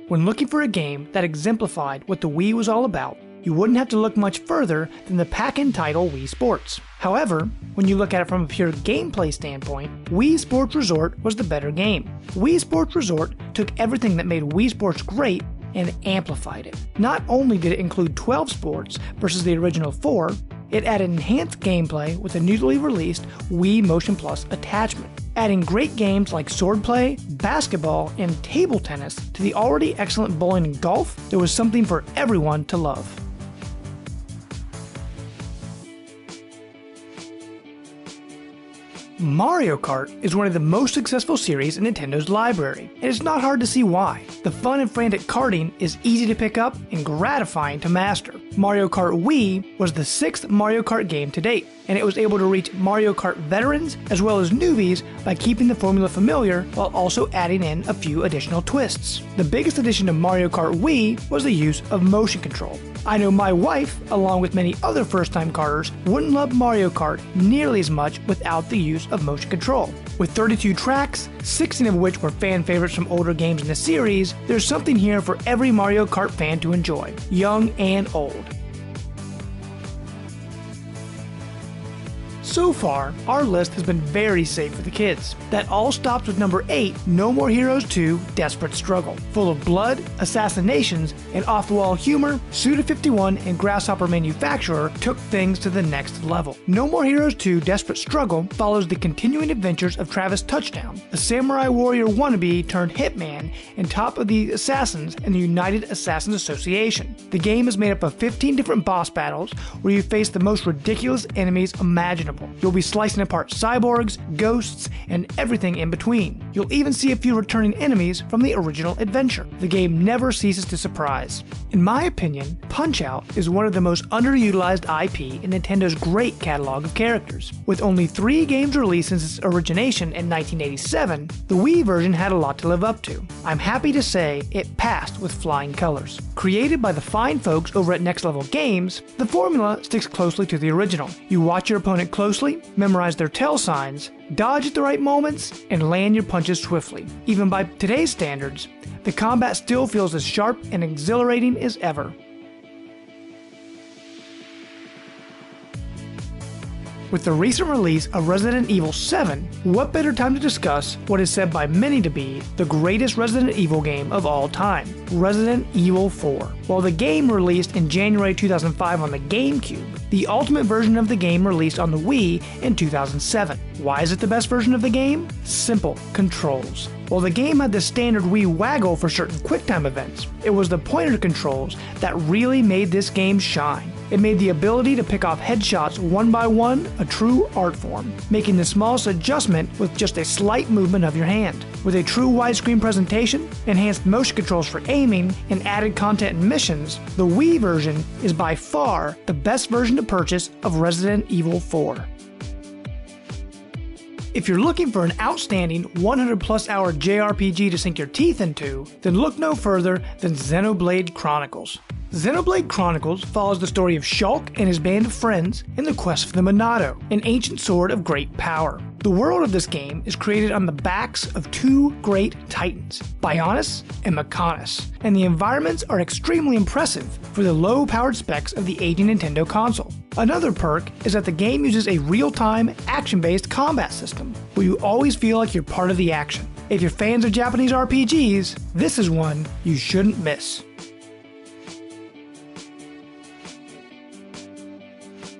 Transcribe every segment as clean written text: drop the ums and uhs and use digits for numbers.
When looking for a game that exemplified what the Wii was all about, you wouldn't have to look much further than the pack-in title Wii Sports. However, when you look at it from a pure gameplay standpoint, Wii Sports Resort was the better game. Wii Sports Resort took everything that made Wii Sports great and amplified it. Not only did it include 12 sports versus the original 4, it added enhanced gameplay with a newly released Wii Motion Plus attachment, adding great games like swordplay, basketball, and table tennis to the already excellent bowling and golf. There was something for everyone to love. Mario Kart is one of the most successful series in Nintendo's library, and it's not hard to see why. The fun and frantic karting is easy to pick up and gratifying to master. Mario Kart Wii was the 6th Mario Kart game to date, and it was able to reach Mario Kart veterans as well as newbies by keeping the formula familiar while also adding in a few additional twists. The biggest addition to Mario Kart Wii was the use of motion control. I know my wife, along with many other first-time karters, wouldn't love Mario Kart nearly as much without the use of motion control. With 32 tracks, 16 of which were fan favorites from older games in the series, there's something here for every Mario Kart fan to enjoy, young and old. So far, our list has been very safe for the kids. That all stops with number 8, No More Heroes 2 Desperate Struggle. Full of blood, assassinations, and off-the-wall humor, Suda51 and Grasshopper Manufacturer took things to the next level. No More Heroes 2 Desperate Struggle follows the continuing adventures of Travis Touchdown, a samurai warrior wannabe turned hitman and top of the assassins in the United Assassins Association. The game is made up of 15 different boss battles where you face the most ridiculous enemies imaginable. You'll be slicing apart cyborgs, ghosts, and everything in between. You'll even see a few returning enemies from the original adventure. The game never ceases to surprise. In my opinion, Punch-Out is one of the most underutilized IP in Nintendo's great catalog of characters. With only 3 games released since its origination in 1987, the Wii version had a lot to live up to. I'm happy to say it passed with flying colors. Created by the fine folks over at Next Level Games, the formula sticks closely to the original. You watch your opponent closely, memorize their tail signs, dodge at the right moments, and land your punches swiftly. Even by today's standards, the combat still feels as sharp and exhilarating as ever. With the recent release of Resident Evil 7, what better time to discuss what is said by many to be the greatest Resident Evil game of all time, Resident Evil 4. While the game released in January 2005 on the GameCube, the ultimate version of the game released on the Wii in 2007. Why is it the best version of the game? Simple: controls. While the game had the standard Wii waggle for certain QuickTime events, it was the pointer controls that really made this game shine. It made the ability to pick off headshots one by one a true art form, making the smallest adjustment with just a slight movement of your hand. With a true widescreen presentation, enhanced motion controls for aiming, and added content and missions, the Wii version is by far the best version to purchase of Resident Evil 4. If you're looking for an outstanding 100+ hour JRPG to sink your teeth into, then look no further than Xenoblade Chronicles. Xenoblade Chronicles follows the story of Shulk and his band of friends in the quest for the Monado, an ancient sword of great power. The world of this game is created on the backs of 2 great titans, Bionis and Mechonis, and the environments are extremely impressive for the low-powered specs of the aging Nintendo console. Another perk is that the game uses a real-time, action-based combat system, where you always feel like you're part of the action. If you're fans of Japanese RPGs, this is one you shouldn't miss.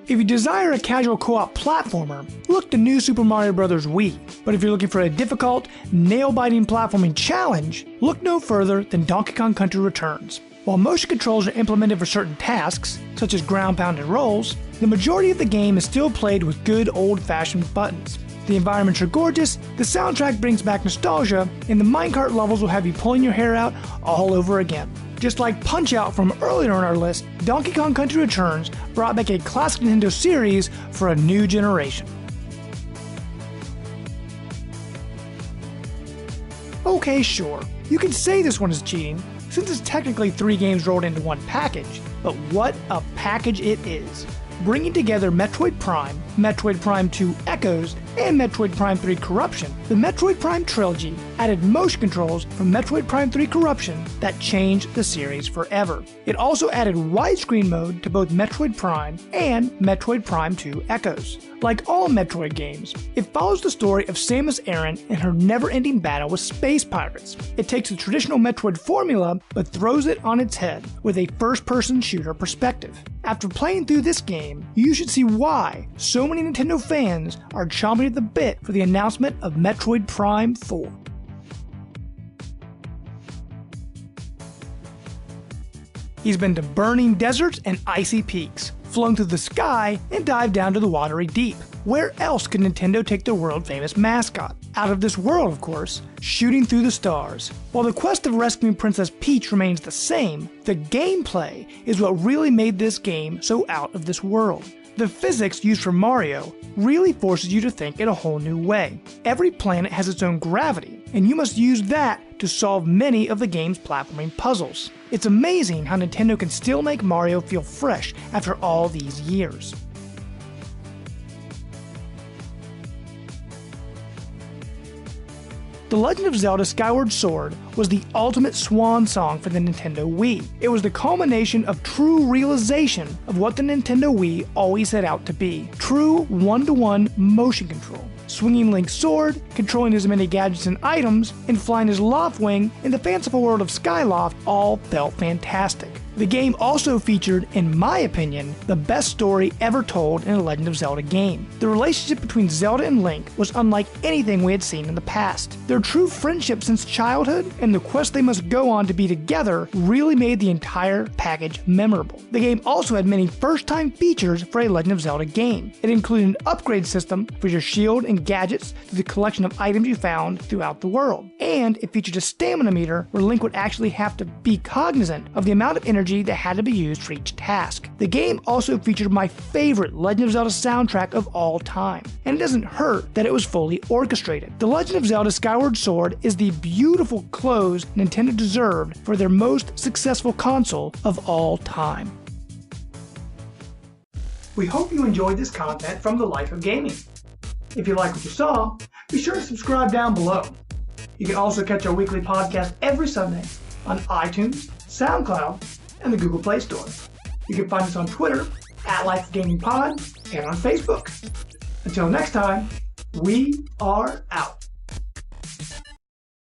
If you desire a casual co-op platformer, look to New Super Mario Bros. Wii. But if you're looking for a difficult, nail-biting platforming challenge, look no further than Donkey Kong Country Returns. While motion controls are implemented for certain tasks, such as ground pound and rolls, the majority of the game is still played with good old-fashioned buttons. The environments are gorgeous, the soundtrack brings back nostalgia, and the minecart levels will have you pulling your hair out all over again. Just like Punch-Out from earlier on our list, Donkey Kong Country Returns brought back a classic Nintendo series for a new generation. Okay, sure, you could say this one is cheating, since it's technically 3 games rolled into one package, but what a package it is. bringing together Metroid Prime, Metroid Prime 2 Echoes, and Metroid Prime 3 Corruption. The Metroid Prime Trilogy added motion controls from Metroid Prime 3 Corruption that changed the series forever. It also added widescreen mode to both Metroid Prime and Metroid Prime 2 Echoes. Like all Metroid games, it follows the story of Samus Aran and her never-ending battle with space pirates. It takes the traditional Metroid formula but throws it on its head with a first-person shooter perspective. After playing through this game, you should see why so many Nintendo fans are chomping at the bit for the announcement of Metroid Prime 4. He's been to burning deserts and icy peaks, flown through the sky, and dived down to the watery deep. Where else could Nintendo take their world-famous mascot? Out of this world, of course, shooting through the stars. While the quest of rescuing Princess Peach remains the same, the gameplay is what really made this game so out of this world. The physics used for Mario really forces you to think in a whole new way. Every planet has its own gravity, and you must use that to solve many of the game's platforming puzzles. It's amazing how Nintendo can still make Mario feel fresh after all these years. The Legend of Zelda Skyward Sword was the ultimate swan song for the Nintendo Wii. It was the culmination of true realization of what the Nintendo Wii always set out to be. True one-to-one motion control. Swinging Link's sword, controlling as many gadgets and items, and flying his Loftwing in the fanciful world of Skyloft all felt fantastic. The game also featured, in my opinion, the best story ever told in a Legend of Zelda game. The relationship between Zelda and Link was unlike anything we had seen in the past. Their true friendship since childhood and the quest they must go on to be together really made the entire package memorable. The game also had many first-time features for a Legend of Zelda game. It included an upgrade system for your shield and gadgets through the collection of items you found throughout the world. And it featured a stamina meter where Link would actually have to be cognizant of the amount of energy that had to be used for each task. The game also featured my favorite Legend of Zelda soundtrack of all time, and it doesn't hurt that it was fully orchestrated. The Legend of Zelda Skyward Sword is the beautiful close Nintendo deserved for their most successful console of all time. We hope you enjoyed this content from the Life of Gaming. If you like what you saw, be sure to subscribe down below. You can also catch our weekly podcast every Sunday on iTunes, SoundCloud, and the Google Play Store. You can find us on Twitter @LifeGamingPod and on Facebook. Until next time, we are out.